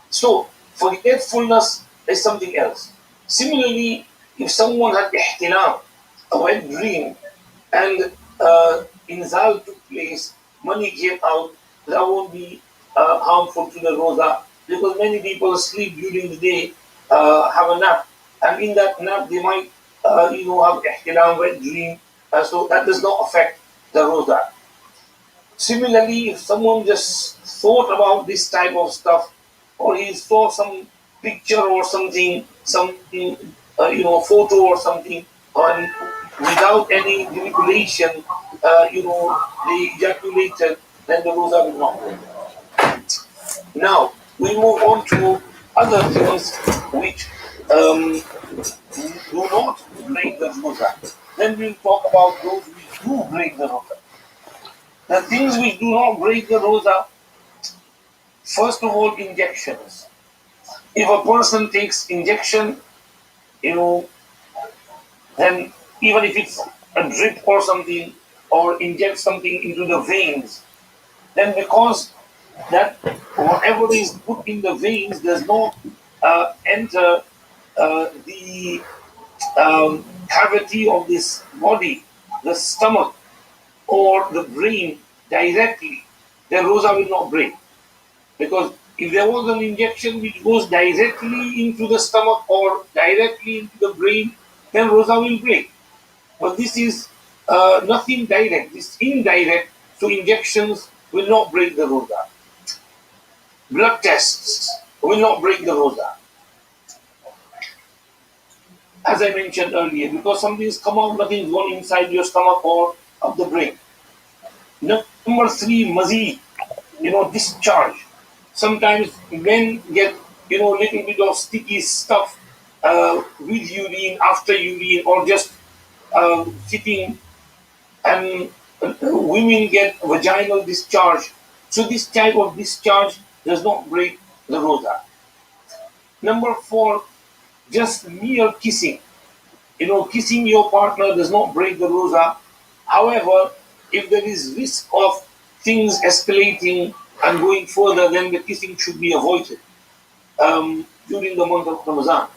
So forgetfulness is something else. Similarly, if someone had ihtilam, a wet dream, and inzal took place, money came out, that won't be harmful to the roza, because many people sleep during the day, have a nap, and in that nap they might have ihtilam, wet dream, so that does not affect the roza. Similarly, if someone just thought about this type of stuff, or he saw some picture or something, photo or something, and without any deliberation, they ejaculated, then the roza will not break. Now we move on to other things which do not break the roza. Then we'll talk about those which do break the roza. The things which do not break the roza, first of all, injections. If a person takes injection, then even if it's a drip or something, or inject something into the veins, then because that whatever is put in the veins does not enter the cavity of this body, the stomach or the brain directly, the roza will not break. Because if there was an injection which goes directly into the stomach or directly into the brain, then roza will break. But this is nothing direct, this is indirect, so injections will not break the roza. Blood tests will not break the roza. As I mentioned earlier, because something's come out, nothing's gone inside your stomach or of the brain. Number 3, mazi, discharge. Sometimes men get, little bit of sticky stuff with urine, after urine, or just sitting, and women get vaginal discharge. So this type of discharge does not break the roza. Number 4, just mere kissing. Kissing your partner does not break the roza. However, if there is risk of things escalating and going further, then the kissing should be avoided during the month of Ramadan.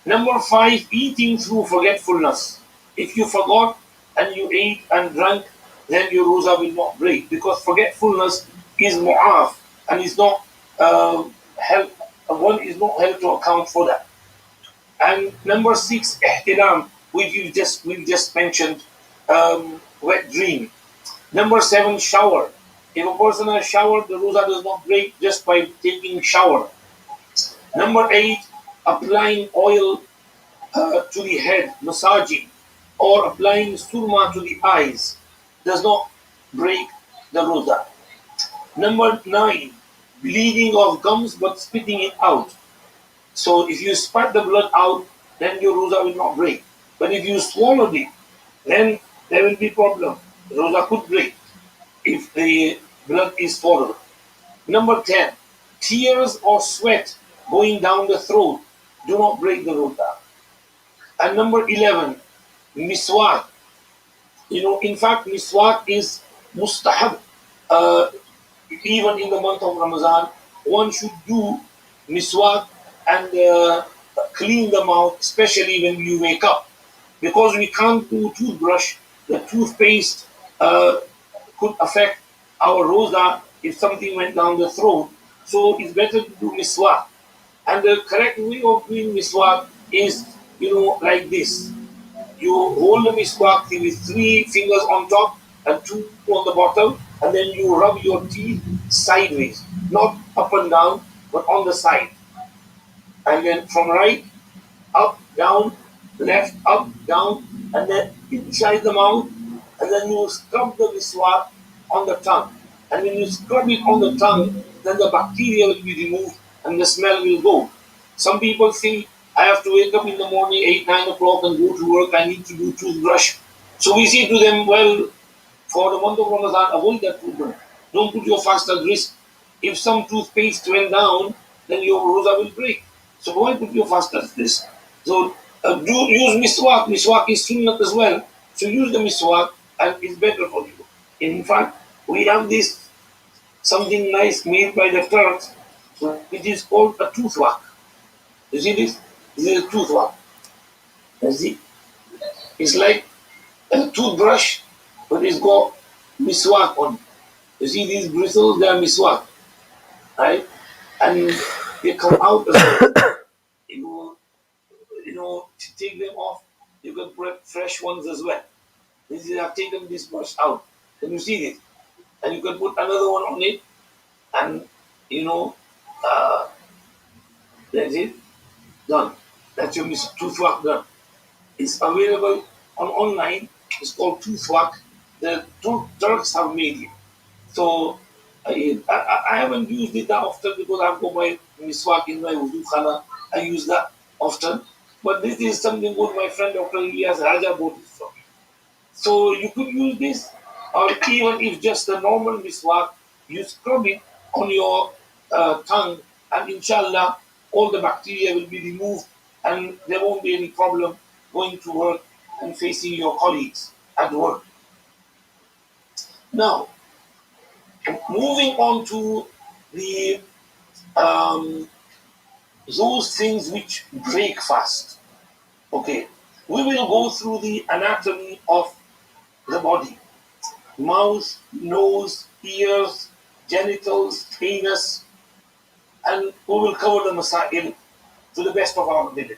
Number 5, eating through forgetfulness. If you forgot and you ate and drank, then your roza will not break, because forgetfulness is mu'af and is not held, one is not held to account for that. And number 6, ihtilam, which we just mentioned, wet dream. Number 7, shower. If a person has showered, the roza does not break just by taking shower. Number 8, applying oil to the head, massaging, or applying surma to the eyes does not break the roza. Number 9, bleeding of gums but spitting it out. So if you spat the blood out, then your roza will not break. But if you swallowed it, then there will be problem. The roza could break if the blood is swallowed. Number 10, tears or sweat going down the throat do not break the roza. And number 11, miswak. In fact, miswak is mustahab. Even in the month of Ramadan, one should do miswak and clean the mouth, especially when you wake up. Because we can't do toothbrush, the toothpaste could affect our roza if something went down the throat. So it's better to do miswak. And the correct way of doing miswak is, like this. You hold the miswak with 3 fingers on top and 2 on the bottom, and then you rub your teeth sideways, not up and down, but on the side. And then from right, up, down, left, up, down, and then inside the mouth, and then you scrub the miswak on the tongue. And when you scrub it on the tongue, then the bacteria will be removed and the smell will go. Some people think, I have to wake up in the morning 8, 9 o'clock and go to work, I need to do toothbrush. So we say to them, well, for the month of Ramadan, avoid that toothbrush. Don't put your fast at risk. If some toothpaste went down, then your roza will break. So why put your fast at risk? So use miswak. Miswak is sunnat as well. So use the miswak and it's better for you. In fact, we have this something nice made by the Turks. So it is called a toothwash. You see this? This is a toothwash. You see? It's like a toothbrush, but it's got miswak on. You see these bristles, they are miswak, right? And they come out as well. To take them off, you can put fresh ones as well. This is, I've taken this brush out. Can you see this? And you can put another one on it, and you know, uh, that's it, done. That's your toothwash done. It's available on online. It's called toothwash. The Turks have made it. So I haven't used it that often because I've got my miswak in my wudu khana. I use that often. But this is something good my friend Dr. Ilyas Raja bought it from me. So you could use this, or even if just a normal miswak, you scrub it on your tongue, and inshallah, all the bacteria will be removed, and there won't be any problem going to work and facing your colleagues at work. Now, moving on to the those things which break fast. Okay, we will go through the anatomy of the body: mouth, nose, ears, genitals, anus, and we will cover the masail to the best of our ability.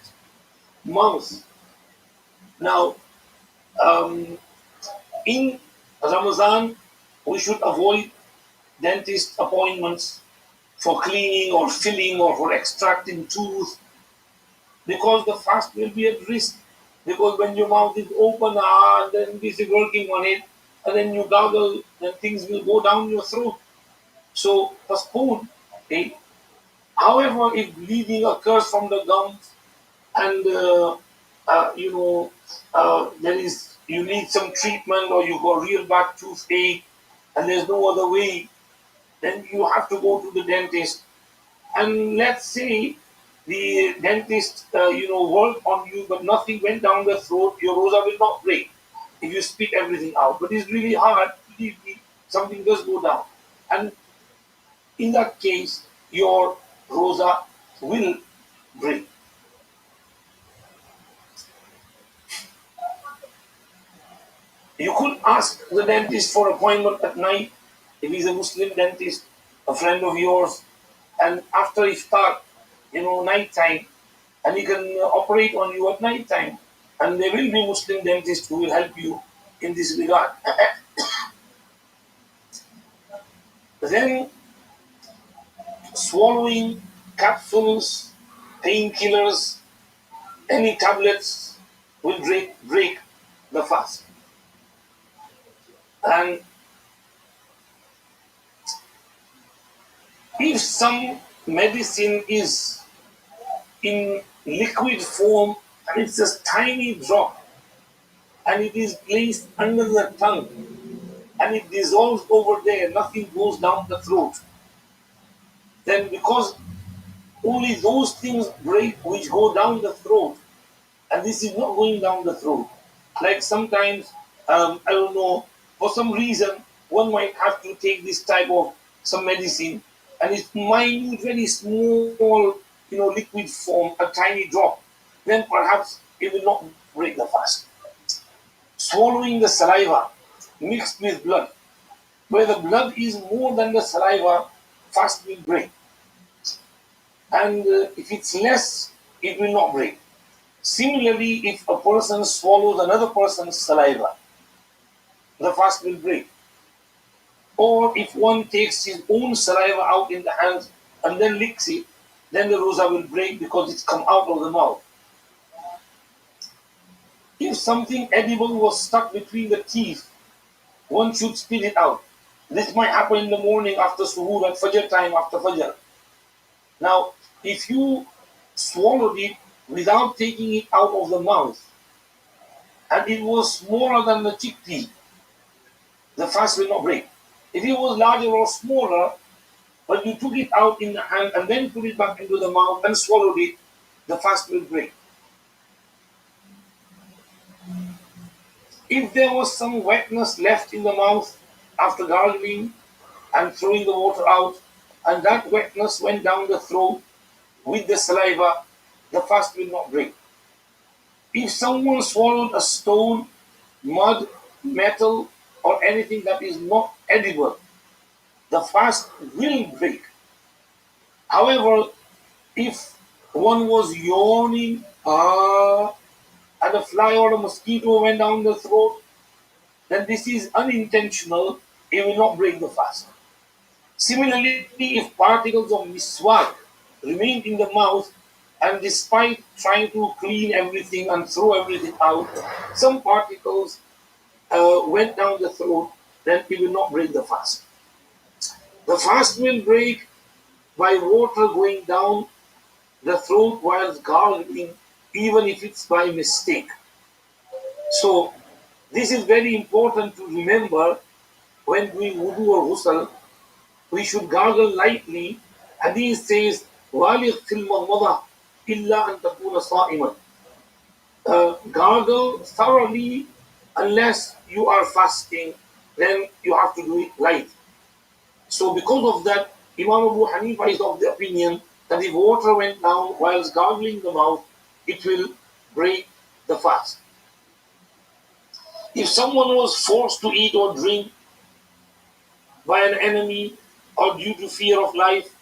Mouth. Now, in Ramadan, we should avoid dentist appointments for cleaning or filling or for extracting tooth, because the fast will be at risk. Because when your mouth is open, and then this is working on it, and then you gargle, then things will go down your throat. So postpone. Okay. However, if bleeding occurs from the gums, and there is, you need some treatment, or you got real bad toothache, and there's no other way, then you have to go to the dentist. And let's say the dentist, worked on you, but nothing went down the throat, your rosa will not break if you spit everything out. But it's really hard, believe me, something does go down. And in that case, your rosa will break. You could ask the dentist for appointment at night if he's a Muslim dentist, a friend of yours, and after iftar, night time, and he can operate on you at night time. And there will be Muslim dentists who will help you in this regard. Then swallowing capsules, painkillers, any tablets will break the fast. And if some medicine is in liquid form and it's a tiny drop, and it is placed under the tongue and it dissolves over there, nothing goes down the throat, then because only those things break which go down the throat, and this is not going down the throat. Like sometimes, I don't know, for some reason, one might have to take this type of some medicine, and it's minute, very small, liquid form, a tiny drop. Then perhaps it will not break the fast. Swallowing the saliva mixed with blood, where the blood is more than the saliva, fast will break. And if it's less, it will not break. Similarly, if a person swallows another person's saliva, the fast will break. Or if one takes his own saliva out in the hands and then licks it, then the rosa will break because it's come out of the mouth. If something edible was stuck between the teeth, one should spit it out. This might happen in the morning after suhoor and fajr time after fajr. Now, if you swallowed it without taking it out of the mouth, and it was smaller than the chickpea, the fast will not break. If it was larger or smaller, but you took it out in the hand and then put it back into the mouth and swallowed it, the fast will break. If there was some wetness left in the mouth after gargling and throwing the water out, and that wetness went down the throat with the saliva, the fast will not break. If someone swallowed a stone, mud, metal, or anything that is not edible, the fast will break. However, if one was yawning, and a fly or a mosquito went down the throat, then this is unintentional, it will not break the fast. Similarly, if particles of miswak remained in the mouth, and despite trying to clean everything and throw everything out, some particles went down the throat, then it will not break the fast. The fast will break by water going down the throat while gargling, even if it's by mistake. So, this is very important to remember when doing wudu or ghusl. We should gargle lightly. Hadith says, وَالِغْ فِي الْمَضْمَضَةِ إِلَّا أَن تَكُونَ صَائِمًا. Gargle thoroughly unless you are fasting, then you have to do it light. So because of that, Imam Abu Hanifa is of the opinion that if water went down whilst gargling the mouth, it will break the fast. If someone was forced to eat or drink by an enemy or due to fear of life,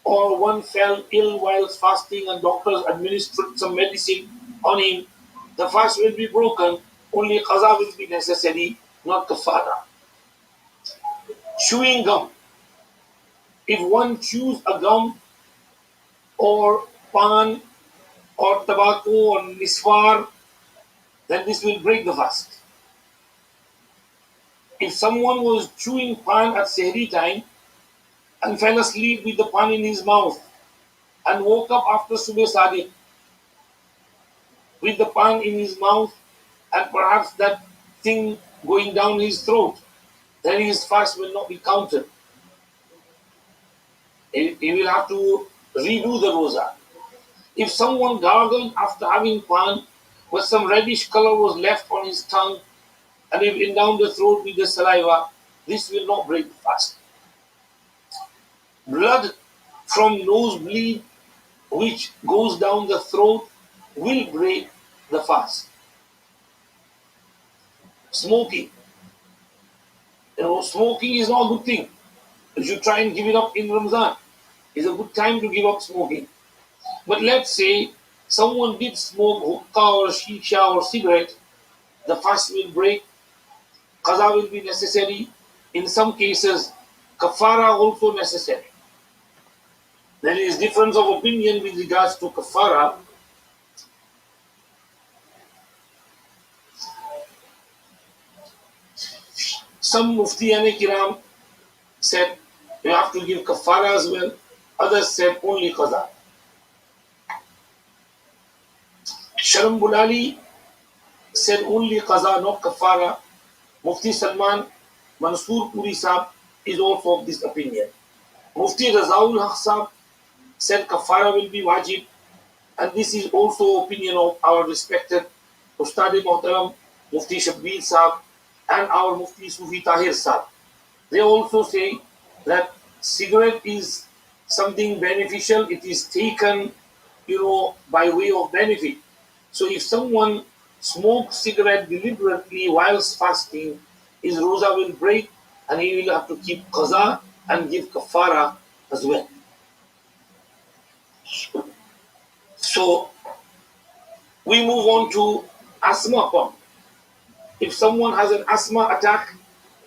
or one fell ill whilst fasting and doctors administered some medicine on him, the fast will be broken. Only qaza will be necessary, not kafara. Chewing gum. If one chews a gum or pan or tobacco or niswar, then this will break the fast. If someone was chewing pan at Sehri time and fell asleep with the pan in his mouth and woke up after Subh Sadiq with the pan in his mouth and perhaps that thing going down his throat, then his fast will not be counted. He will have to redo the roza. If someone gargled after having pan, but some reddish color was left on his tongue and it went down the throat with the saliva, this will not break the fast. Blood from nosebleed which goes down the throat will break the fast. Smoking. Smoking is not a good thing. You should try and give it up in Ramadan. It's a good time to give up smoking. But let's say someone did smoke hookah or shisha or cigarette, the fast will break, qaza will be necessary. In some cases, kafara also necessary. There is difference of opinion with regards to kafara. Some Muftiyane Kiram said you have to give kafara as well. Others said only qaza. Sharam Bulali said only qaza, not kafara. Mufti Salman Mansoor Puri Saab is also of this opinion. Mufti Razaul Haq Saab said kafara will be wajib, and this is also opinion of our respected Ustad Muhtaram Mufti Shabbir Saab and our Mufti Sufi Tahir Saab. They also say that cigarette is something beneficial. It is taken, by way of benefit. So if someone smokes cigarette deliberately whilst fasting, his roza will break and he will have to keep qaza and give kafara as well. So we move on to asthma pump. If someone has an asthma attack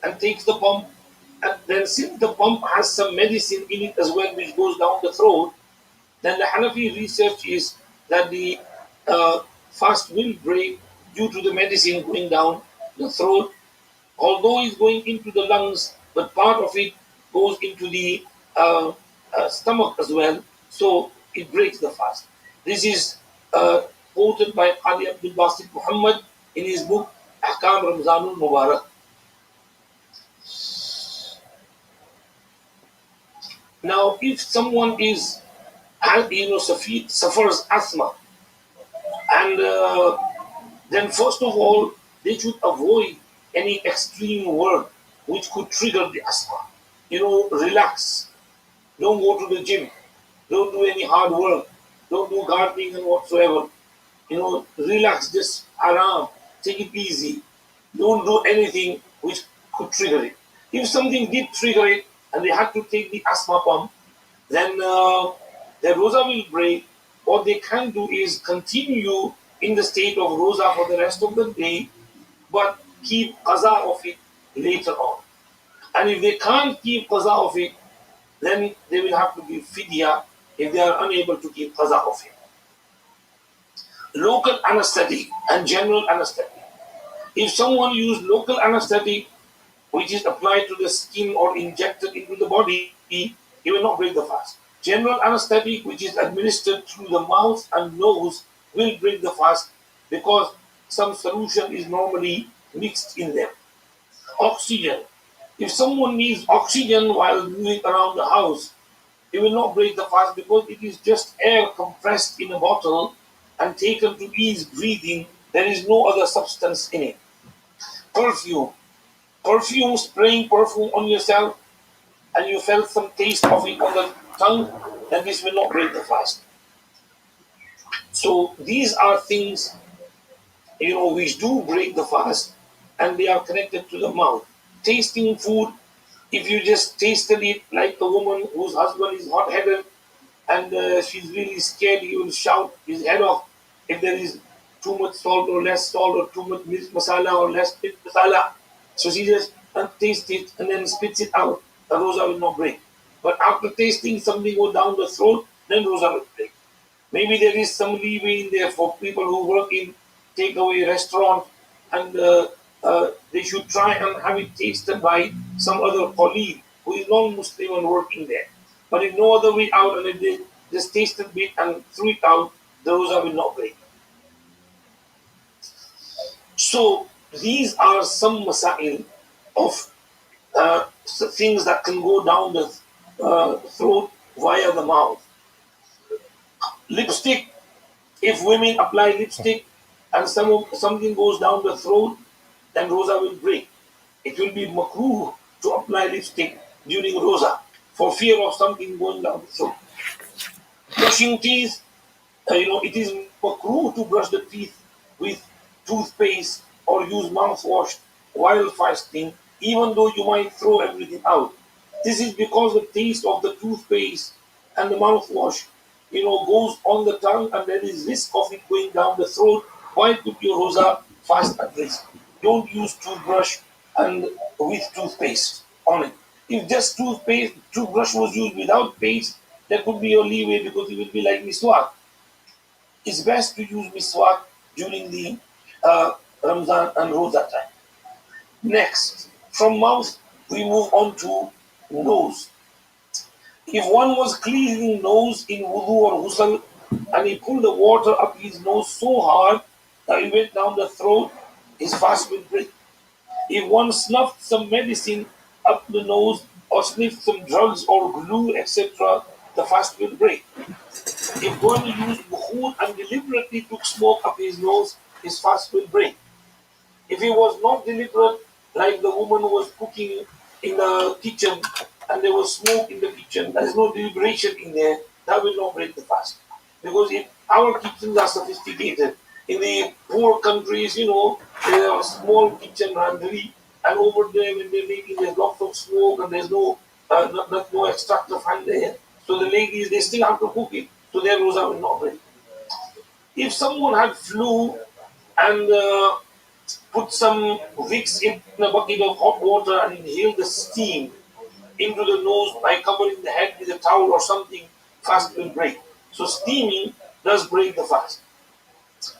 and takes the pump, and then since the pump has some medicine in it as well which goes down the throat, then the Hanafi research is that the fast will break due to the medicine going down the throat, although it's going into the lungs, but part of it goes into the stomach as well, so it breaks the fast. This is quoted by Qadi Abdul Basit Muhammad in his book Ahkam Ramzanul Mubarak. Now, if someone suffers asthma, and then first of all, they should avoid any extreme work which could trigger the asthma. Relax. Don't go to the gym. Don't do any hard work. Don't do gardening and whatsoever. Relax, just aram, take it easy. Don't do anything which could trigger it. If something did trigger it and they had to take the asthma pump, then their rosa will break. What they can do is continue in the state of rosa for the rest of the day, but keep qaza of it later on. And if they can't keep qaza of it, then they will have to give fidya if they are unable to keep qaza of it. Local anesthetic and general anesthetic. If someone used local anesthetic, which is applied to the skin or injected into the body, he will not break the fast. General anesthetic, which is administered through the mouth and nose, will break the fast because some solution is normally mixed in them. Oxygen. If someone needs oxygen while moving around the house, he will not break the fast because it is just air compressed in a bottle and taken to ease breathing. There is no other substance in it. Perfume. Perfume, spraying perfume on yourself and you felt some taste of it on the tongue, then this will not break the fast. So these are things, which do break the fast and they are connected to the mouth. Tasting food, if you just tasted it like a woman whose husband is hot-headed and she's really scared, he will shout his head off if there is too much salt or less salt or too much mirch masala or less mirch masala. So she just tastes it and then spits it out. The rosa will not break. But after tasting something go down the throat, then rosa will break. Maybe there is some leeway in there for people who work in takeaway restaurant and they should try and have it tasted by some other colleague who is non-Muslim and working there. But if no other way out and if they just taste a bit and threw it out, the rosa will not break. So these are some masail of things that can go down the throat via the mouth. Lipstick. If women apply lipstick and something goes down the throat, then rosa will break. It will be makruh to apply lipstick during rosa for fear of something going down the throat. Brushing teeth. It is makruh to brush the teeth with toothpaste or use mouthwash while fasting, even though you might throw everything out. This is because the taste of the toothpaste and the mouthwash, goes on the tongue and there is risk of it going down the throat. Why put your rosa fast at risk? Don't use toothbrush and with toothpaste on it. If just toothbrush was used without paste, there could be a leeway because it will be like miswak. It's best to use miswak during the Ramadan and Rosa time. Next, from mouth, we move on to nose. If one was cleaning nose in wudu or ghusl and he pulled the water up his nose so hard that it went down the throat, his fast will break. If one snuffed some medicine up the nose or sniffed some drugs or glue, etc., the fast will break. If one used bukhur and deliberately took smoke up his nose, his fast will break. If it was not deliberate, like the woman who was cooking in the kitchen and there was smoke in the kitchen, there is no deliberation in there, that will not break the fast. Because if our kitchens are sophisticated, in the poor countries, there are small kitchen laundry, and over there when they're making, there's lots of smoke and there's no extractor fan there. So the ladies, they still have to cook it, so their rosa will not break. If someone had flu and put some Vicks in a bucket of hot water and inhale the steam into the nose by covering the head with a towel or something, fast will break. So steaming does break the fast.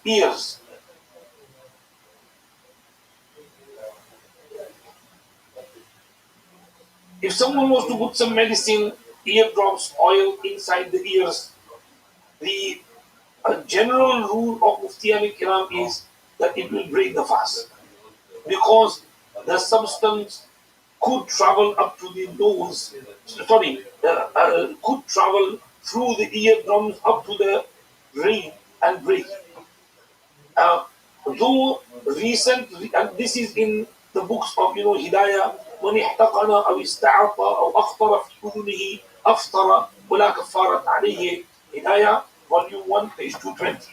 Ears. If someone was to put some medicine, eardrops, oil inside the ears, the general rule of Mufti al-Kiram is that it will break the fast. Because the substance could travel up to the nose, could travel through the eardrums up to the brain and break. Though recently, and this is in the books of Hidayah, من احتقن أو استعطى أو أخطر في أذنه أفطر ولا كفارة عليه. Hidayah, Volume 1, page 220.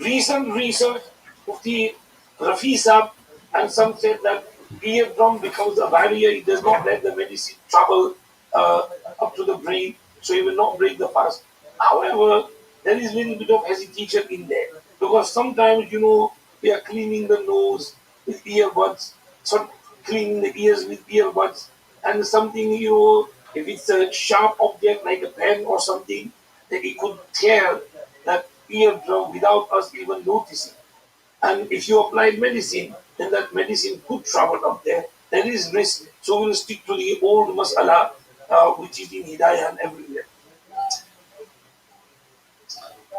Recent research of the Rafisab, and some said that eardrum becomes a barrier. It does not let the medicine travel up to the brain, so it will not break the fast. However, there is a little bit of hesitation in there because sometimes, we are cleaning the nose with earbuds, so cleaning the ears with earbuds, and something, if it's a sharp object like a pen or something, that it could tear that eardrum without us even noticing. And if you apply medicine, then that medicine could travel up there. There is risk. So we'll stick to the old mas'ala, which is in Hidayah and everywhere.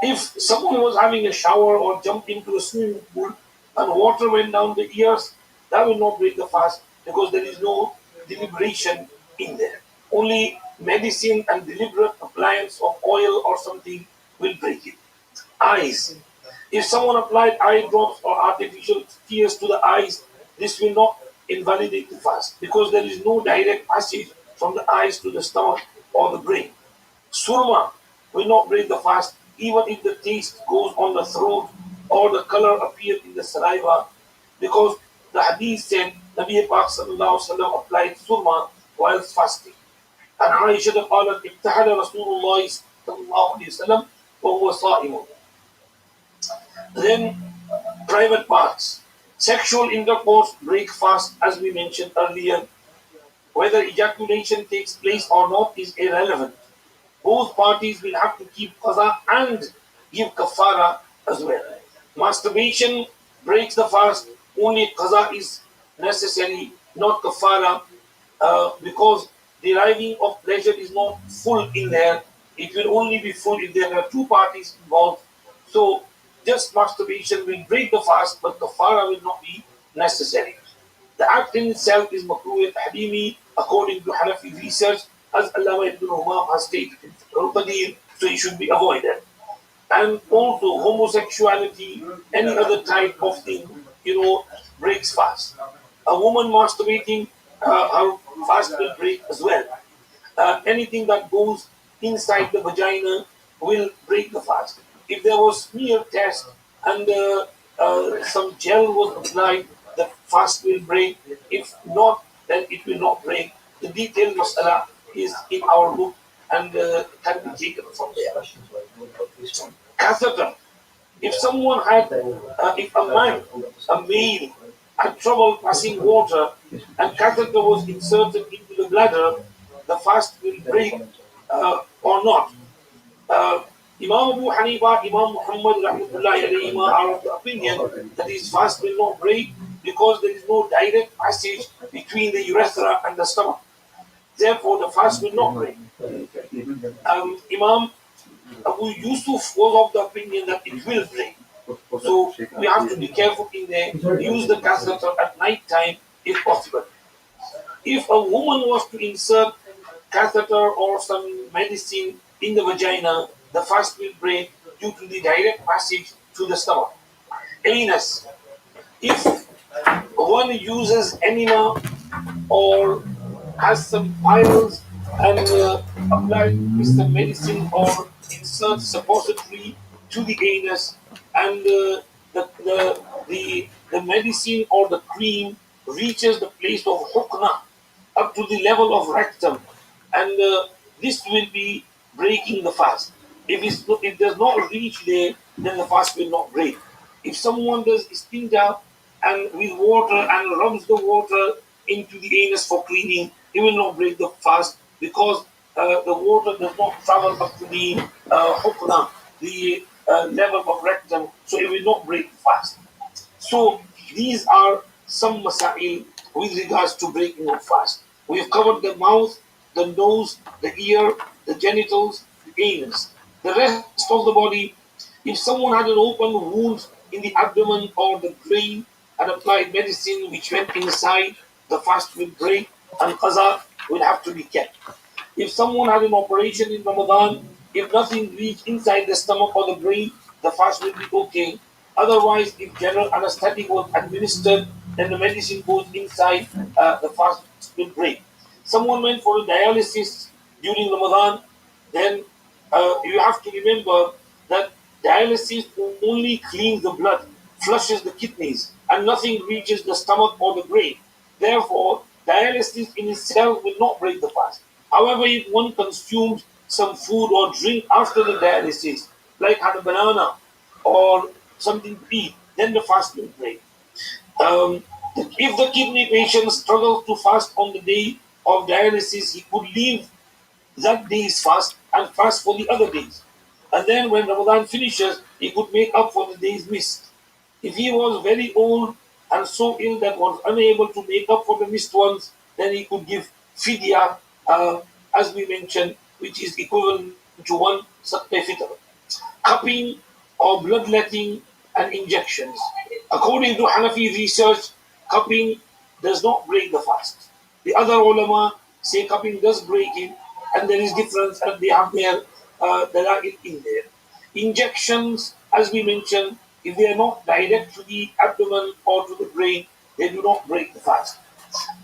If someone was having a shower or jumped into a swimming pool and water went down the ears, that will not break the fast because there is no deliberation in there. Only medicine and deliberate appliance of oil or something will break it. Eyes. If someone applied eye drops or artificial tears to the eyes, this will not invalidate the fast because there is no direct passage from the eyes to the stomach or the brain. Surma will not break the fast even if the taste goes on the throat or the color appears in the saliva because the hadith said Nabi Pak sallallahu alaihi wasallam applied surma while fasting. And Aisha قالت ابتحل رسول الله صلى الله عليه وسلم وهو صائم. Then private parts. Sexual intercourse break fast as we mentioned earlier. Whether ejaculation takes place or not is irrelevant. Both parties will have to keep qaza and give kafara as well. Masturbation breaks the fast. Only qaza is necessary, not kafara, because deriving of pleasure is not full in there. It will only be full if there are two parties involved. So just masturbation will break the fast, but kafara will not be necessary. The act in itself is makruh tahrimi according to Hanafi research, as Allama ibn Humam has stated in Al-Qadir, so it should be avoided. And also homosexuality, any other type of thing, breaks fast. A woman masturbating, her fast will break as well. Anything that goes inside the vagina will break the fast. If there was smear test and some gel was applied, the fast will break. If not, then it will not break. The detailed masala is in our book and can be taken from there. Catheter. If someone had, if a man, a male, had trouble passing water and catheter was inserted into the bladder, the fast will break or not. Imam Abu Hanifa, Imam Muhammad rahmatullahi alayhima are of the opinion that his fast will not break because there is no direct passage between the urethra and the stomach. Therefore, the fast will not break. Imam Abu Yusuf was of the opinion that it will break. So we have to be careful in there. Use the catheter at night time if possible. If a woman was to insert catheter or some medicine in the vagina, the fast will break due to the direct passage to the stomach. Anus. If one uses enema or has some piles and applies some medicine or inserts suppository to the anus and the medicine or the cream reaches the place of hukna up to the level of rectum, and this will be breaking the fast. If it does not reach there, then the fast will not break. If someone does istinja and with water and rubs the water into the anus for cleaning, it will not break the fast because the water does not travel up to the hukna, the level of rectum, so it will not break the fast. So these are some masail with regards to breaking of fast. We have covered the mouth, the nose, the ear, the genitals, the anus. The rest of the body, if someone had an open wound in the abdomen or the brain and applied medicine which went inside, the fast will break and qaza will have to be kept. If someone had an operation in Ramadan, if nothing reached inside the stomach or the brain, the fast will be okay. Otherwise, if general anesthetic was administered, then the medicine goes inside, the fast will break. Someone went for a dialysis during Ramadan, then you have to remember that dialysis only cleans the blood, flushes the kidneys, and nothing reaches the stomach or the brain. Therefore, dialysis in itself will not break the fast. However, if one consumes some food or drink after the dialysis, like had a banana or something to eat, then the fast will break. Um, if the kidney patient struggles to fast on the day of dialysis, he could leave that day's fast and fast for the other days. And then when Ramadan finishes, he could make up for the days missed. If he was very old and so ill that was unable to make up for the missed ones, then he could give fidya, as we mentioned, which is equivalent to one sadaqah fitr. Cupping or bloodletting and injections. According to Hanafi research, cupping does not break the fast. The other ulama say cupping does break it, and there is difference, and they have their dalail in there. Injections, as we mentioned, if they are not direct to the abdomen or to the brain, they do not break the fast.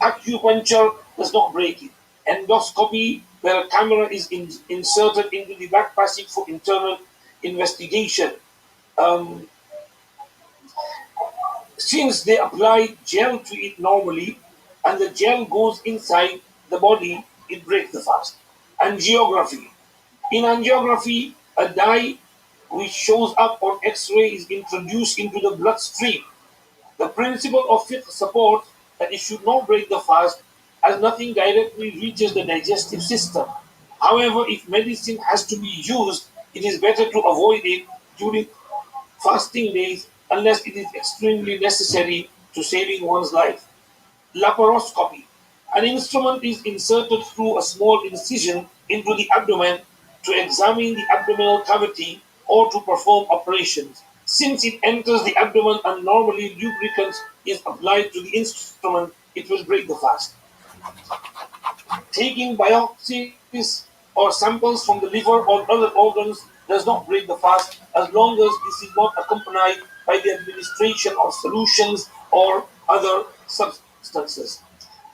Acupuncture does not break it. Endoscopy, where a camera is inserted into the back passage for internal investigation. Um, since they apply gel to it normally, and the gel goes inside the body, it breaks the fast. Angiography. In angiography, a dye which shows up on X-ray is introduced into the bloodstream. The principle of fiqh supports that it should not break the fast as nothing directly reaches the digestive system. However, if medicine has to be used, it is better to avoid it during fasting days unless it is extremely necessary to saving one's life. Laparoscopy. An instrument is inserted through a small incision into the abdomen to examine the abdominal cavity or to perform operations. Since it enters the abdomen and normally lubricant is applied to the instrument, it will break the fast. Taking biopsies or samples from the liver or other organs does not break the fast as long as this is not accompanied by the administration of solutions or other substances.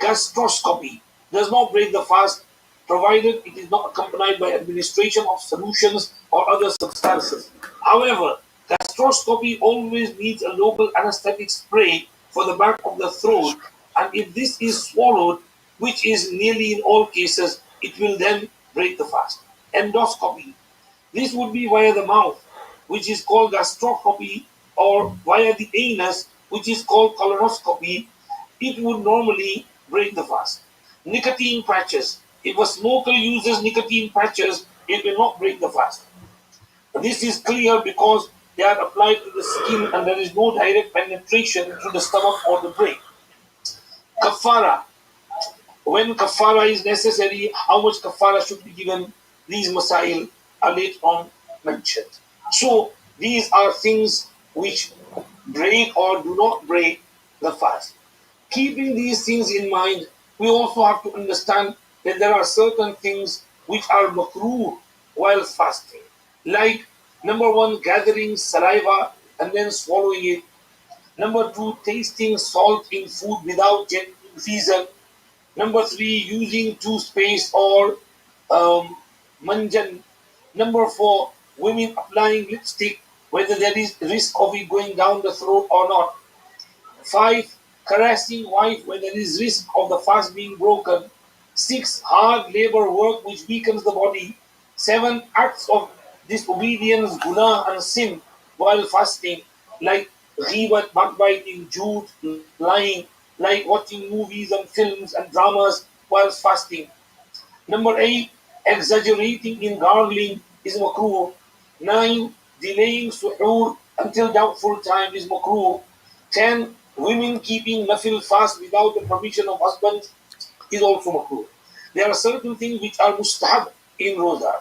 Gastroscopy does not break the fast provided it is not accompanied by administration of solutions or other substances. However, gastroscopy always needs a local anesthetic spray for the back of the throat, and if this is swallowed, which is nearly in all cases, it will then break the fast. Endoscopy. This would be via the mouth, which is called gastroscopy, or via the anus, which is called colonoscopy. It would normally break the fast. Nicotine patches. If a smoker uses nicotine patches, it will not break the fast. This is clear because they are applied to the skin and there is no direct penetration to the stomach or the brain. Kafara. When kafara is necessary, how much kafara should be given, these masail are later on mentioned. So these are things which break or do not break the fast. Keeping these things in mind, we also have to understand that there are certain things which are makruh while fasting. Like, number one, gathering saliva and then swallowing it. Number two, tasting salt in food without gentle reason. Number three, using toothpaste or manjan. Number four, women applying lipstick, whether there is risk of it going down the throat or not. Five, caressing wife when there is risk of the fast being broken. Six, hard labor work which weakens the body. Seven, acts of disobedience, guna and sin while fasting, like ghibat, backbiting, joot, lying, like watching movies and films and dramas while fasting. Number eight, exaggerating in gargling is makruh. Nine, delaying suhoor until doubtful time is makruh. 10. Women keeping nafil fast without the permission of husbands is also makruh. There are certain things which are mustahab in roza.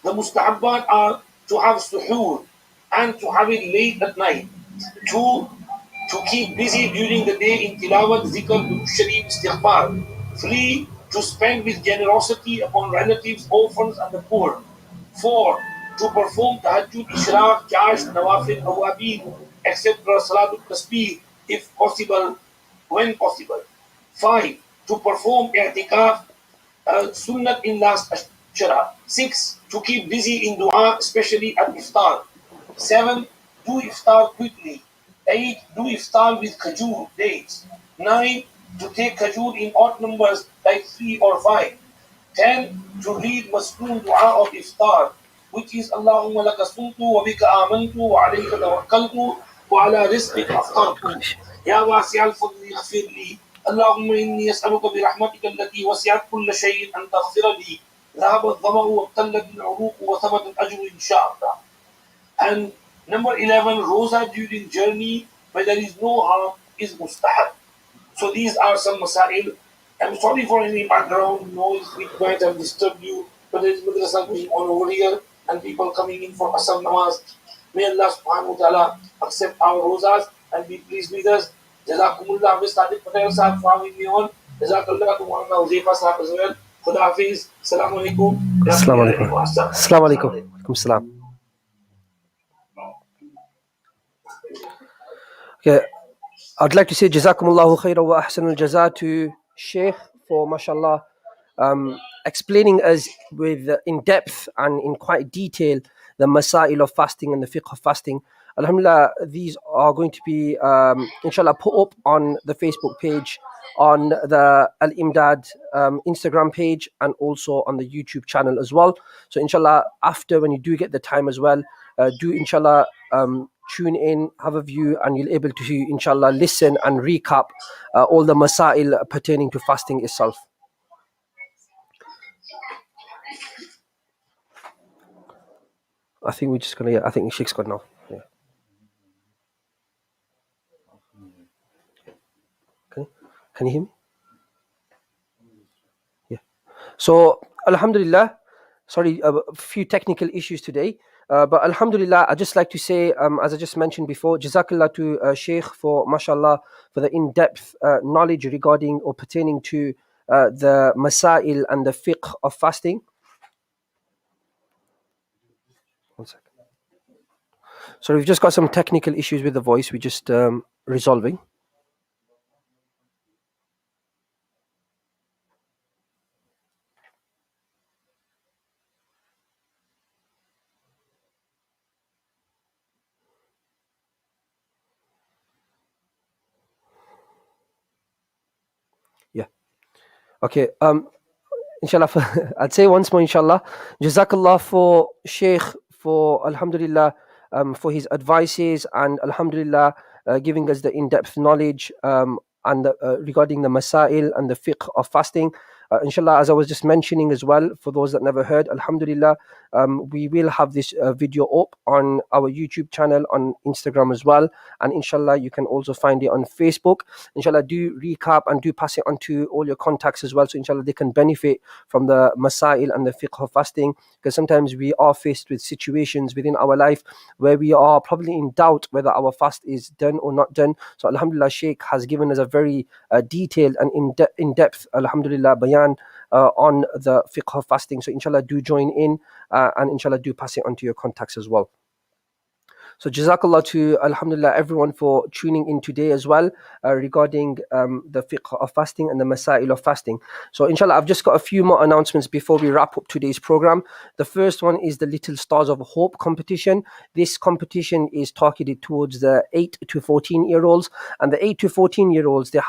The mustahabbat are to have suhoor and to have it late at night. Two, to keep busy during the day in tilawat, zikr, durud sharif, istighfar. Three, to spend with generosity upon relatives, orphans, and the poor. Four, to perform tahajjud, ishraq, chash, nawafil, awabid, etc., salatul tasbih, if possible, when possible. Five, to perform i'tikaf, sunnat in last 6. To keep busy in dua, especially at iftar. 7. Do iftar quickly. 8. Do iftar with kajur, dates. 9. To take kajur in odd numbers like 3 or 5. 10. To read masnoon dua of iftar, which is Allahumma laka sumtu wa bika amantu wa alayka tawakkaltu wa ala rizqika aftartu. Ya wasi' al-fadli ighfir li. Allahumma inni as'aluka bi rahmatika allati wasi'at kulla shay'in an taghfira li. ذهب الظمأ وابتلت العروق وثبت الأجر إن شاء الله. And number 11, rosa during journey where there is no harm is mustahab. So these are some masail. I'm sorry for any background noise which might have disturbed you, but there is madrasa going on over here and people coming in for Asr Namaz. May Allah subhanahu wa ta'ala accept our rosas and be pleased with us. Jazakumullah. We started Patel Sahab for having me on. Jazakallah to one of Uzaifa Sahab as well. Khuda Hafiz. Assalamu alaikum. Assalamu alaikum. Assalamu alaikum. Alaikum salam. Okay, I'd like to say Jazakumullahu khairan wa ahsanul jaza to Sheikh for mashallah explaining us with in depth and in quite detail the masail of fasting and the fiqh of fasting. Alhamdulillah, these are going to be inshallah put up on the Facebook page, on the Al-Imdaad Instagram page, and also on the YouTube channel as well. So inshallah, after when you do get the time as well, do inshallah tune in, have a view, and you'll able to inshallah listen and recap all the masail pertaining to fasting itself. I think we're just gonna. I think Sheikh's got now. Yeah. Can you hear me? Yeah. So alhamdulillah, sorry, a few technical issues today. But alhamdulillah, I just like to say, as I just mentioned before, jazakallah to Sheikh for mashallah for the in-depth knowledge regarding or pertaining to the masail and the fiqh of fasting. One second. So we've just got some technical issues with the voice. We're just resolving. Yeah. Okay. Inshallah, I'd say once more, inshallah, Jazakallah for Sheikh for alhamdulillah for his advices and alhamdulillah giving us the in-depth knowledge and regarding the masail and the fiqh of fasting. Inshallah, as I was just mentioning as well, for those that never heard, alhamdulillah, we will have this video up on our YouTube channel, on Instagram as well, and inshallah you can also find it on Facebook. Inshallah, do recap and do pass it on to all your contacts as well, so inshallah they can benefit from the masail and the fiqh of fasting, because sometimes we are faced with situations within our life where we are probably in doubt whether our fast is done or not done. So alhamdulillah, Sheikh has given us a very detailed and in-depth alhamdulillah bayan on the fiqh of fasting. So inshallah do join in and inshallah do pass it on to your contacts as well. So jazakallah to alhamdulillah everyone for tuning in today as well regarding the fiqh of fasting and the masail of fasting. So inshallah I've just got a few more announcements before we wrap up today's program. The first one is the Little Stars of Hope competition. This competition is targeted towards the 8 to 14 year olds, and the 8 to 14 year olds, they